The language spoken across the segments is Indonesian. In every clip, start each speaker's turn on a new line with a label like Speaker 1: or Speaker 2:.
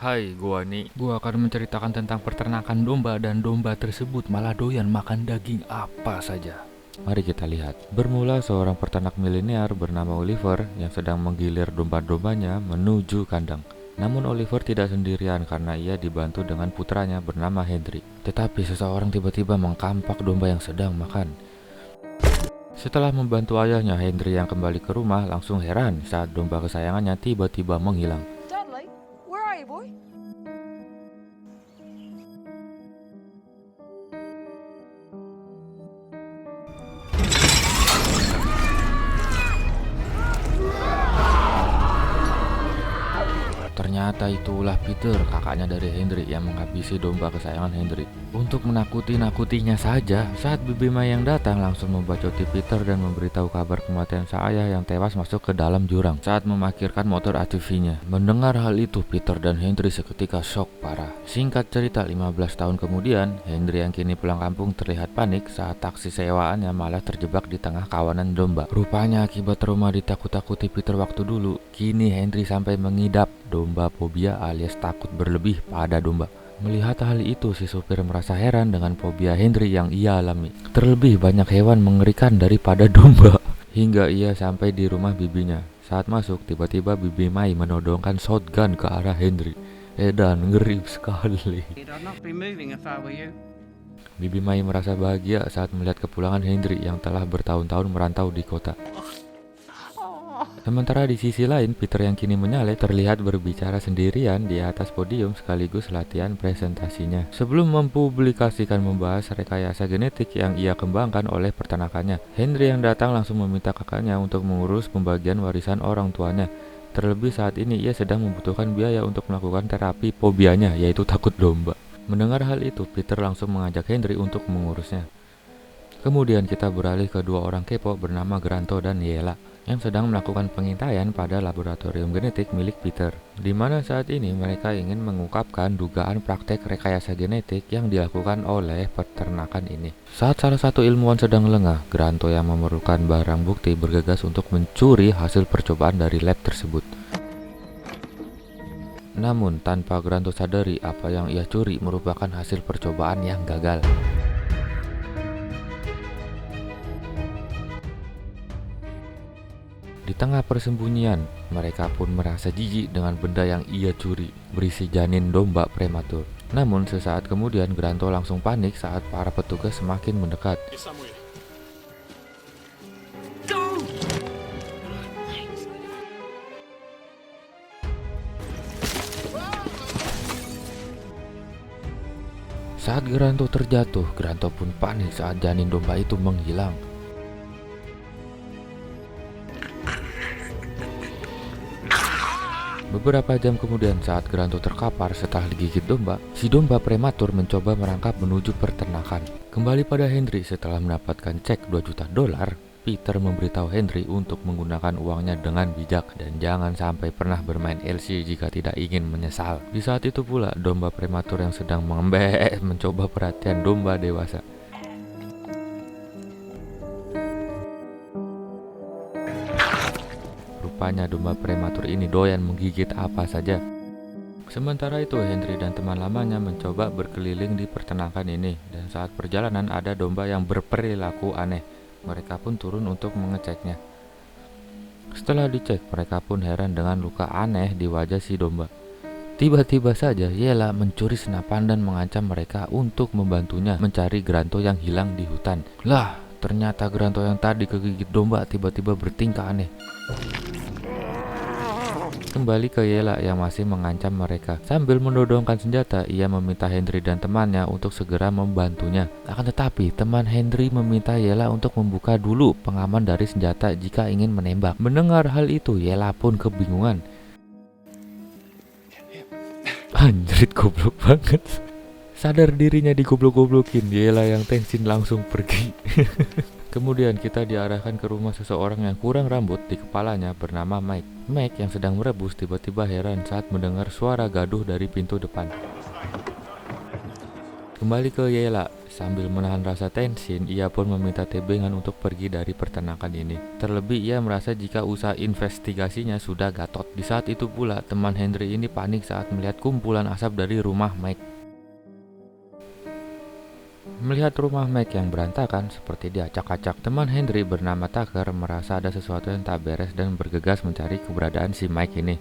Speaker 1: Hai, gua Ni. Gua akan menceritakan tentang peternakan domba dan domba tersebut malah doyan makan daging apa saja. Mari kita lihat. Bermula seorang peternak milenial bernama Oliver yang sedang menggilir domba-dombanya menuju kandang. Namun Oliver tidak sendirian karena ia dibantu dengan putranya bernama Henry. Tetapi seseorang tiba-tiba mengkampak domba yang sedang makan. Setelah membantu ayahnya, Henry yang kembali ke rumah langsung heran saat domba kesayangannya tiba-tiba menghilang.
Speaker 2: Dudley, where are you, boy?
Speaker 1: Ternyata itulah Peter, kakaknya dari Henry yang menghabisi domba kesayangan Henry. Untuk menakuti-nakutinya saja, saat Bibi Mai yang datang langsung membacoti Peter dan memberitahu kabar kematian sang ayah yang tewas masuk ke dalam jurang saat memarkirkan motor ATV-nya. Mendengar hal itu, Peter dan Henry seketika shock parah. Singkat cerita, 15 tahun kemudian, Henry yang kini pulang kampung terlihat panik saat taksi sewaannya malah terjebak di tengah kawanan domba. Rupanya akibat trauma ditakut-takuti Peter waktu dulu, kini Henry sampai mengidap domba fobia alias takut berlebih pada domba. Melihat hal itu, si supir merasa heran dengan fobia Henry yang ia alami. Terlebih banyak hewan mengerikan daripada domba. Hingga ia sampai di rumah bibinya. Saat masuk, tiba-tiba Bibi Mai menodongkan shotgun ke arah Henry. Dan ngeri sekali.
Speaker 3: I'd not be moving if I were you.
Speaker 1: Bibi Mai merasa bahagia saat melihat kepulangan Henry yang telah bertahun-tahun merantau di kota. Sementara di sisi lain, Peter yang kini menyalek terlihat berbicara sendirian di atas podium sekaligus latihan presentasinya. Sebelum mempublikasikan membahas rekayasa genetik yang ia kembangkan oleh peternakannya, Henry yang datang langsung meminta kakaknya untuk mengurus pembagian warisan orang tuanya. Terlebih saat ini ia sedang membutuhkan biaya untuk melakukan terapi fobianya, yaitu takut domba. Mendengar hal itu, Peter langsung mengajak Henry untuk mengurusnya. Kemudian kita beralih ke dua orang kepo bernama Granto dan Yela yang sedang melakukan pengintaian pada laboratorium genetik milik Peter, di mana saat ini mereka ingin mengungkapkan dugaan praktek rekayasa genetik yang dilakukan oleh peternakan ini. Saat salah satu ilmuwan sedang lengah, Granto yang memerlukan barang bukti bergegas untuk mencuri hasil percobaan dari lab tersebut. Namun tanpa Granto sadari, apa yang ia curi merupakan hasil percobaan yang gagal. Di tengah persembunyian, mereka pun merasa jijik dengan benda yang ia curi, berisi janin domba prematur. Namun sesaat kemudian Granto langsung panik saat para petugas semakin mendekat. Saat Granto terjatuh, Granto pun panik saat janin domba itu menghilang. Beberapa jam kemudian saat Granto terkapar setelah digigit domba, si domba prematur mencoba merangkap menuju peternakan. Kembali pada Henry setelah mendapatkan cek 2 juta dolar, Peter memberitahu Henry untuk menggunakan uangnya dengan bijak dan jangan sampai pernah bermain LC jika tidak ingin menyesal. Di saat itu pula, domba prematur yang sedang mengembek mencoba perhatian domba dewasa. Rupanya domba prematur ini doyan menggigit apa saja. Sementara itu Henry dan teman lamanya mencoba berkeliling di peternakan ini, dan saat perjalanan ada domba yang berperilaku aneh. Mereka pun turun untuk mengeceknya. Setelah dicek, mereka pun heran dengan luka aneh di wajah si domba. Tiba-tiba saja Yela mencuri senapan dan mengancam mereka untuk membantunya mencari Granto yang hilang di hutan. Lah, ternyata Granto yang tadi kegigit domba tiba-tiba bertingkah aneh. Kembali ke Yela yang masih mengancam mereka. Sambil menodongkan senjata, ia meminta Henry dan temannya untuk segera membantunya. Akan tetapi, teman Henry meminta Yela untuk membuka dulu pengaman dari senjata jika ingin menembak. Mendengar hal itu, Yela pun kebingungan. Anjrit, goblok banget. Sadar dirinya digoblok-goblokin, Yela yang tensin langsung pergi. Kemudian kita diarahkan ke rumah seseorang yang kurang rambut di kepalanya bernama Mike. Mike yang sedang merebus tiba-tiba heran saat mendengar suara gaduh dari pintu depan. Kembali ke Yela, Sambil menahan rasa tensi, ia pun meminta tebengan untuk pergi dari peternakan ini. Terlebih ia merasa jika usaha investigasinya sudah gatot. Di saat itu pula teman Henry ini panik saat melihat kumpulan asap dari rumah Mike. Melihat rumah Mike yang berantakan seperti diacak-acak, teman Henry bernama Tucker merasa ada sesuatu yang tak beres dan bergegas mencari keberadaan si Mike ini.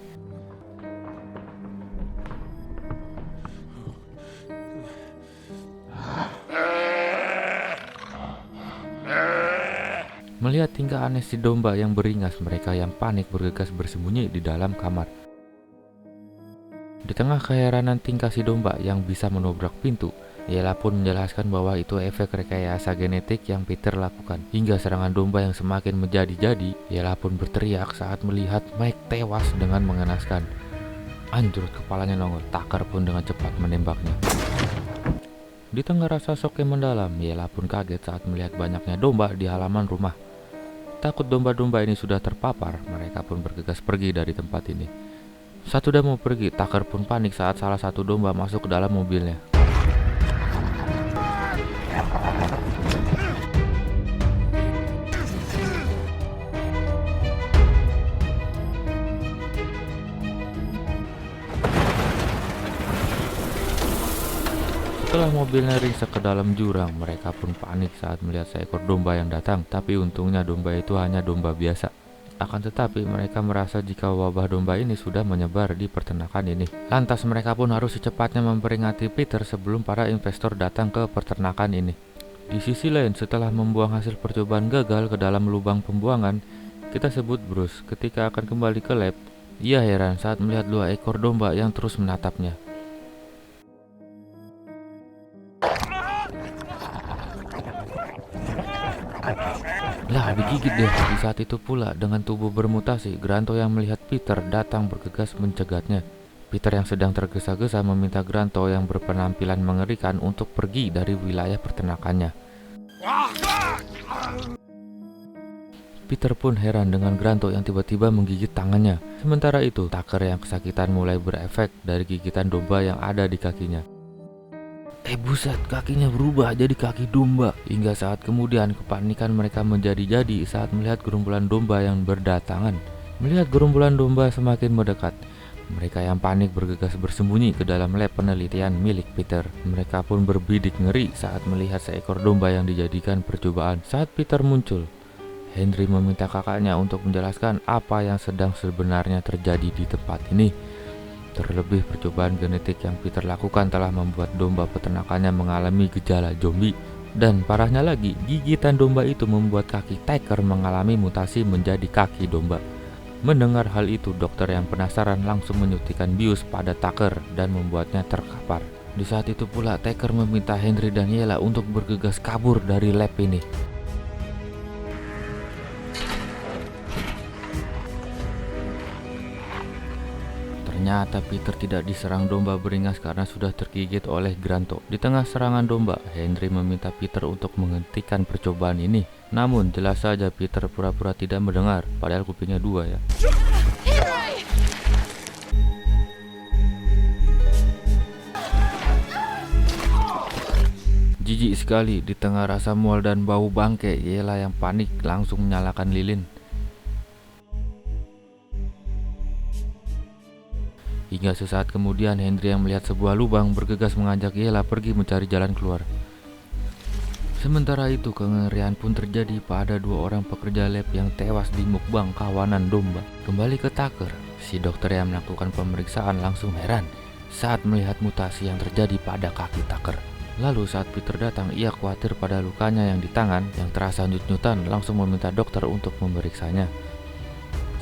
Speaker 1: Melihat tingkah aneh si domba yang beringas, mereka yang panik bergegas bersembunyi di dalam kamar. Di tengah keheranan tingkah si domba yang bisa menobrak pintu, Yela pun menjelaskan bahwa itu efek rekayasa genetik yang Peter lakukan. Hingga serangan domba yang semakin menjadi-jadi, Yela pun berteriak saat melihat Mike tewas dengan mengenaskan. Anjrot kepalanya nongol, Tucker pun dengan cepat menembaknya. Di tengah rasa shock yang mendalam, Yela pun kaget saat melihat banyaknya domba di halaman rumah. Takut domba-domba ini sudah terpapar, mereka pun bergegas pergi dari tempat ini. Saat sudah mau pergi, Tucker pun panik saat salah satu domba masuk ke dalam mobilnya. Setelah mobilnya ringsek ke dalam jurang, mereka pun panik saat melihat seekor domba yang datang. Tapi untungnya domba itu hanya domba biasa. Akan tetapi mereka merasa jika wabah domba ini sudah menyebar di peternakan ini. Lantas mereka pun harus secepatnya memperingati Peter sebelum para investor datang ke peternakan ini. Di sisi lain, setelah membuang hasil percobaan gagal ke dalam lubang pembuangan, kita sebut Bruce ketika akan kembali ke lab. Ia heran saat melihat 2 ekor domba yang terus menatapnya. Lah, digigit deh. Di saat itu pula dengan tubuh bermutasi, Granto yang melihat Peter datang bergegas mencegatnya. Peter yang sedang tergesa-gesa meminta Granto yang berpenampilan mengerikan untuk pergi dari wilayah peternakannya. Peter pun heran dengan Granto yang tiba-tiba menggigit tangannya. Sementara itu, Tucker yang kesakitan mulai berefek dari gigitan domba yang ada di kakinya. Buset, kakinya berubah jadi kaki domba. Hingga saat kemudian kepanikan mereka menjadi-jadi saat melihat gerombolan domba yang berdatangan. Melihat gerombolan domba semakin mendekat, mereka yang panik bergegas bersembunyi ke dalam lab penelitian milik Peter. Mereka pun berbidik ngeri saat melihat seekor domba yang dijadikan percobaan. Saat Peter muncul, Henry meminta kakaknya untuk menjelaskan apa yang sedang sebenarnya terjadi di tempat ini. Terlebih percobaan genetik yang Peter lakukan telah membuat domba peternakannya mengalami gejala zombie. Dan parahnya lagi, gigitan domba itu membuat kaki Tucker mengalami mutasi menjadi kaki domba. Mendengar hal itu, dokter yang penasaran langsung menyuntikkan bius pada Tucker dan membuatnya terkapar. Di saat itu pula Tucker meminta Henry dan Yela untuk bergegas kabur dari lab ini. Ternyata Peter tidak diserang domba beringas karena sudah tergigit oleh Granto. Di tengah serangan domba, Henry meminta Peter untuk menghentikan percobaan ini. Namun jelas saja Peter pura-pura tidak mendengar, padahal kupingnya 2 ya. Jijik sekali, di tengah rasa mual dan bau bangke, Yela yang panik langsung menyalakan lilin. Hingga sesaat kemudian Henry yang melihat sebuah lubang bergegas mengajak Yela pergi mencari jalan keluar. Sementara itu kengerian pun terjadi pada 2 orang pekerja lab yang tewas di mukbang kawanan domba. Kembali ke Tucker, si dokter yang melakukan pemeriksaan langsung heran saat melihat mutasi yang terjadi pada kaki Tucker. Lalu saat Peter datang, ia khawatir pada lukanya yang di tangan yang terasa nyut-nyutan, langsung meminta dokter untuk memeriksanya.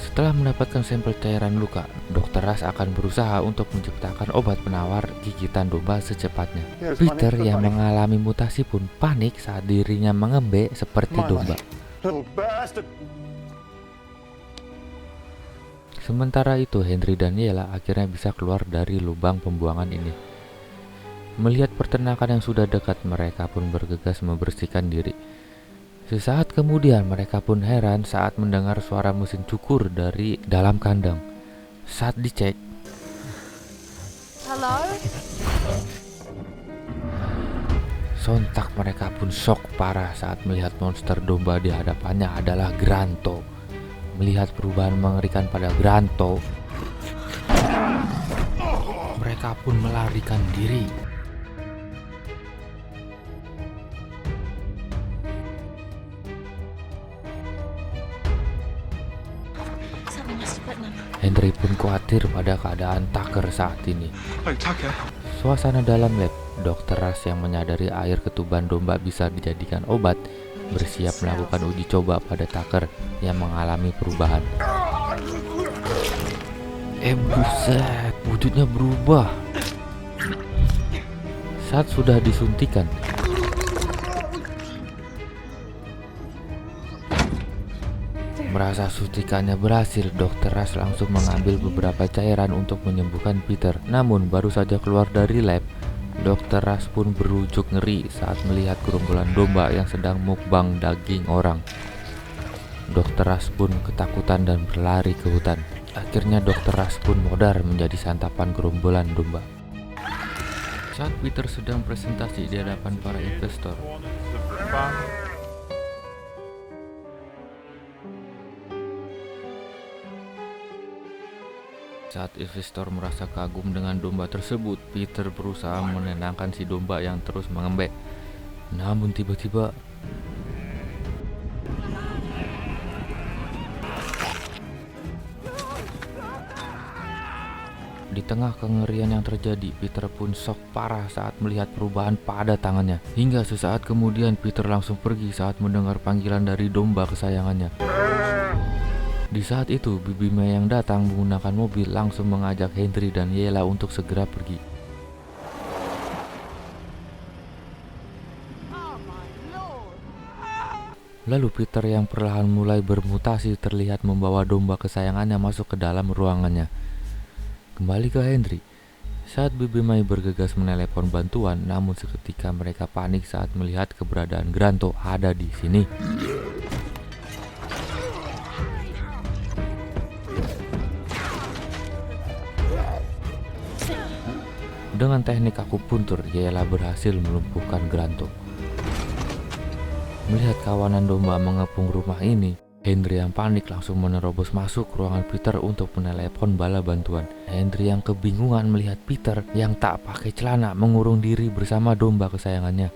Speaker 1: Setelah mendapatkan sampel cairan luka, Dr. Rush akan berusaha untuk menciptakan obat penawar gigitan domba secepatnya. Peter yang mengalami mutasi pun panik saat dirinya mengembe seperti domba. Sementara itu Henry dan Yela akhirnya bisa keluar dari lubang pembuangan ini. Melihat peternakan yang sudah dekat, mereka pun bergegas membersihkan diri. Sesaat kemudian mereka pun heran saat mendengar suara mesin cukur dari dalam kandang. Saat dicek,
Speaker 2: Hello?
Speaker 1: Sontak mereka pun shock parah saat melihat monster domba di hadapannya adalah Granto. Melihat perubahan mengerikan pada Granto, mereka pun melarikan diri.
Speaker 2: Something must have bitten him.
Speaker 1: Henry pun khawatir pada keadaan Tucker saat ini.
Speaker 4: Oh, Tucker.
Speaker 1: Suasana dalam lab, Dr. Rush yang menyadari air ketuban domba bisa dijadikan obat, bersiap melakukan uji coba pada Tucker yang mengalami perubahan. Buset, wujudnya berubah. Saat sudah disuntikan, merasa suntikannya berhasil, Dr. Rush langsung mengambil beberapa cairan untuk menyembuhkan Peter. Namun baru saja keluar dari lab, Dr. Rush pun berujuk ngeri saat melihat gerombolan domba yang sedang mukbang daging orang. Dr. Rush pun ketakutan dan berlari ke hutan. Akhirnya Dr. Rush pun modar menjadi santapan gerombolan domba. Saat Peter sedang presentasi di hadapan para investor, saat investor merasa kagum dengan domba tersebut, Peter berusaha menenangkan si domba yang terus mengembek. Namun tiba-tiba di tengah kengerian yang terjadi, Peter pun shock parah saat melihat perubahan pada tangannya. Hingga sesaat kemudian Peter langsung pergi saat mendengar panggilan dari domba kesayangannya. Di saat itu, Bibi May yang datang menggunakan mobil langsung mengajak Henry dan Yella untuk segera pergi. Lalu Peter yang perlahan mulai bermutasi terlihat membawa domba kesayangannya masuk ke dalam ruangannya. Kembali ke Henry. Saat Bibi May bergegas menelepon bantuan, namun seketika mereka panik saat melihat keberadaan Granto ada di sini. Dengan teknik akupuntur, Yella berhasil melumpuhkan Granto. Melihat kawanan domba mengepung rumah ini, Henry yang panik langsung menerobos masuk ruangan Peter untuk menelepon bala bantuan. Henry yang kebingungan melihat Peter yang tak pakai celana mengurung diri bersama domba kesayangannya.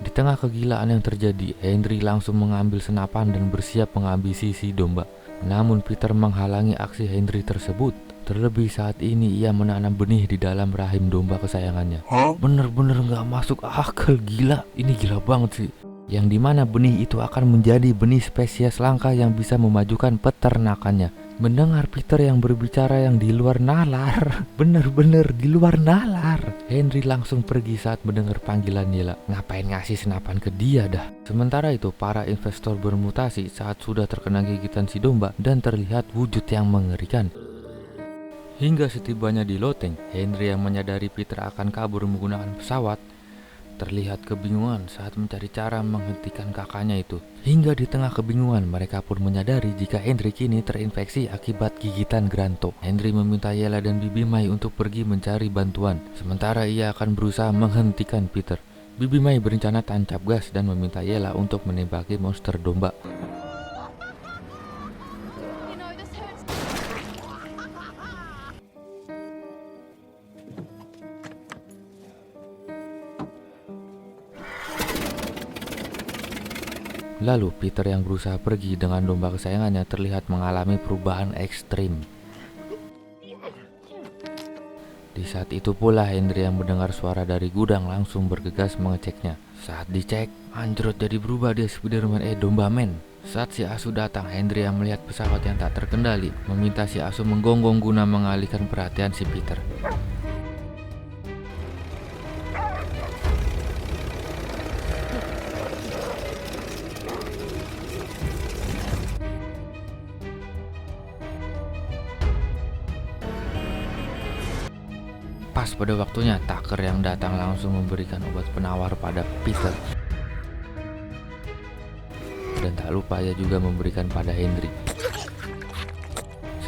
Speaker 1: Di tengah kegilaan yang terjadi, Henry langsung mengambil senapan dan bersiap menghabisi si domba. Namun Peter menghalangi aksi Henry tersebut. Terlebih saat ini ia menanam benih di dalam rahim domba kesayangannya. Bener-bener gak masuk akal, gila. Ini gila banget sih. Yang dimana benih itu akan menjadi benih spesies langka yang bisa memajukan peternakannya. Mendengar Peter yang berbicara yang di luar nalar, bener-bener di luar nalar, Henry langsung pergi saat mendengar panggilan Yella. Ngapain ngasih senapan ke dia dah. Sementara itu para investor bermutasi saat sudah terkena gigitan si domba dan terlihat wujud yang mengerikan. Hingga setibanya di loteng, Henry yang menyadari Peter akan kabur menggunakan pesawat terlihat kebingungan saat mencari cara menghentikan kakaknya itu. Hingga di tengah kebingungan, mereka pun menyadari jika Henry kini terinfeksi akibat gigitan Granto. Henry meminta Yella dan Bibi May untuk pergi mencari bantuan, sementara ia akan berusaha menghentikan Peter. Bibi May berencana tancap gas dan meminta Yella untuk menembaki monster domba. Lalu Peter yang berusaha pergi dengan domba kesayangannya terlihat mengalami perubahan ekstrim. Di saat itu pula Henry yang mendengar suara dari gudang langsung bergegas mengeceknya. Saat dicek, anjrot jadi berubah dia Spiderman Domba Man. Saat si Asu datang, Henry yang melihat pesawat yang tak terkendali meminta si Asu menggonggong guna mengalihkan perhatian si Peter. Pas pada waktunya, Tucker yang datang langsung memberikan obat penawar pada Peter. Dan tak lupa ia juga memberikan pada Henry.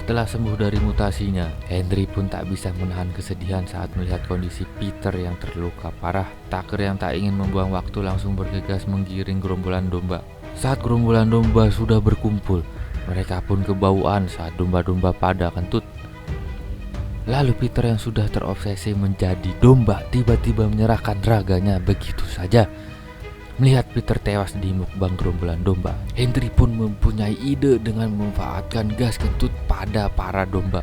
Speaker 1: Setelah sembuh dari mutasinya, Henry pun tak bisa menahan kesedihan saat melihat kondisi Peter yang terluka parah. Tucker yang tak ingin membuang waktu langsung bergegas menggiring gerombolan domba. Saat gerombolan domba sudah berkumpul, mereka pun kebauan saat domba-domba pada kentut. Lalu Peter yang sudah terobsesi menjadi domba tiba-tiba menyerahkan raganya begitu saja. Melihat Peter tewas di mukbang gerombolan domba, Henry pun mempunyai ide dengan memanfaatkan gas kentut pada para domba.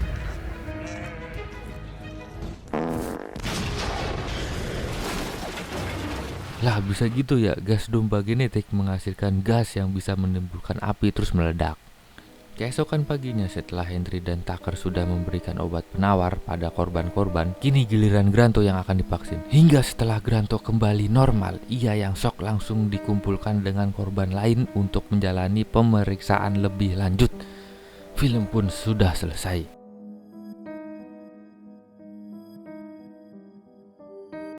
Speaker 1: Lah bisa gitu ya, gas domba genetik menghasilkan gas yang bisa menimbulkan api terus meledak. Keesokan paginya setelah Henry dan Tucker sudah memberikan obat penawar pada korban-korban, kini giliran Granto yang akan divaksin. Hingga setelah Granto kembali normal, ia yang shock langsung dikumpulkan dengan korban lain untuk menjalani pemeriksaan lebih lanjut. Film pun sudah selesai.